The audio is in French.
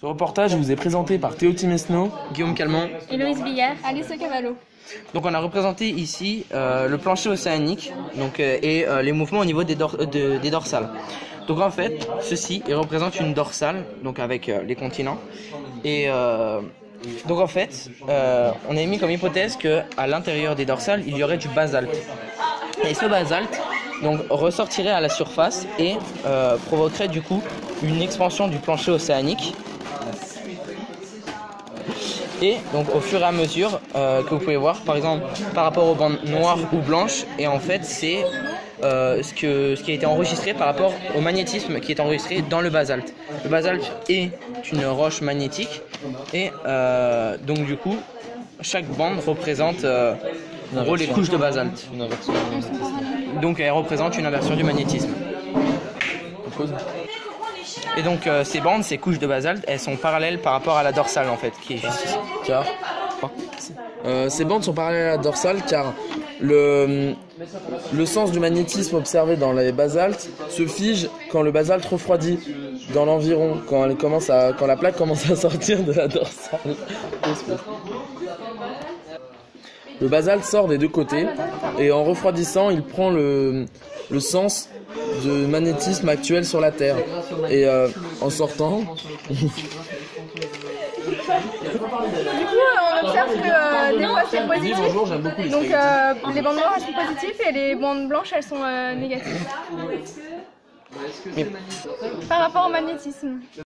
Ce reportage vous est présenté par Théo Timesno, Guillaume Calment, Héloïse Billard, Alice Cavallo. Donc on a représenté ici le plancher océanique et les mouvements au niveau des dorsales. Donc en fait, ceci représente une dorsale, donc avec les continents. Et donc en fait, on a émis comme hypothèse qu'à l'intérieur des dorsales, il y aurait du basalte. Et ce basalte donc, ressortirait à la surface et provoquerait du coup une expansion du plancher océanique. Et donc au fur et à mesure que vous pouvez voir, par exemple par rapport aux bandes noires ou blanches, et en fait c'est ce qui a été enregistré par rapport au magnétisme qui est enregistré dans le basalte. Le basalte est une roche magnétique et donc du coup chaque bande représente en gros les couches de basalte. Donc elle représente une inversion du magnétisme. Et donc ces bandes, ces couches de basalte, elles sont parallèles par rapport à la dorsale en fait, qui est juste ici. Car ces bandes sont parallèles à la dorsale car le sens du magnétisme observé dans les basaltes se fige quand le basalte refroidit dans l'environ, quand la plaque commence à sortir de la dorsale. Le basalte sort des deux côtés et en refroidissant, il prend le sens de magnétisme actuel sur la Terre. Et en sortant... Du coup, on observe que des fois c'est positif. Bonjour, j'aime beaucoup les Donc les bandes noires elles sont positives et les bandes blanches elles sont négatives. Par rapport au magnétisme.